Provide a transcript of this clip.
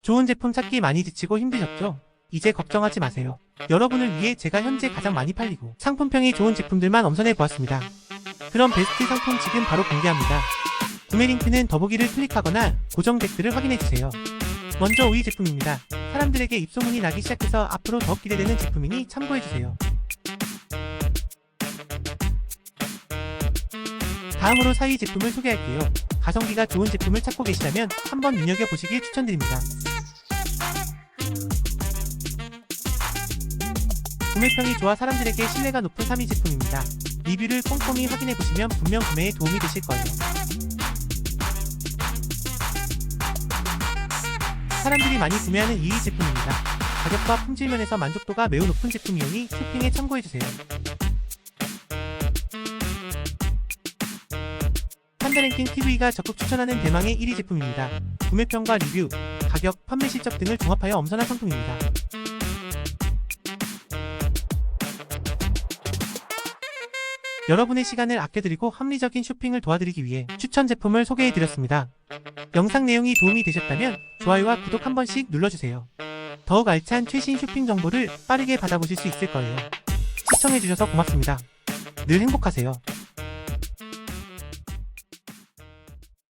좋은 제품 찾기 많이 지치고 힘드셨죠? 이제 걱정하지 마세요. 여러분을 위해 제가 현재 가장 많이 팔리고 상품평이 좋은 제품들만 엄선해 보았습니다. 그럼 베스트 상품 지금 바로 공개합니다. 구매 링크는 더보기를 클릭하거나 고정 댓글을 확인해주세요. 먼저 오이 제품입니다. 사람들에게 입소문이 나기 시작해서 앞으로 더욱 기대되는 제품이니 참고해주세요. 다음으로 4위 제품을 소개할게요. 가성비가 좋은 제품을 찾고 계시다면 한번 눈여겨보시길 추천드립니다. 구매평이 좋아 사람들에게 신뢰가 높은 3위 제품입니다. 리뷰를 꼼꼼히 확인해보시면 분명 구매에 도움이 되실 거예요. 사람들이 많이 구매하는 2위 제품입니다. 가격과 품질 면에서 만족도가 매우 높은 제품이오니 쇼핑에 참고해주세요. 판다랭킹 TV가 적극 추천하는 대망의 1위 제품입니다. 구매평과 리뷰, 가격, 판매 실적 등을 종합하여 엄선한 상품입니다. 여러분의 시간을 아껴드리고 합리적인 쇼핑을 도와드리기 위해 추천 제품을 소개해드렸습니다. 영상 내용이 도움이 되셨다면 좋아요와 구독 한 번씩 눌러주세요. 더욱 알찬 최신 쇼핑 정보를 빠르게 받아보실 수 있을 거예요. 시청해주셔서 고맙습니다. 늘 행복하세요.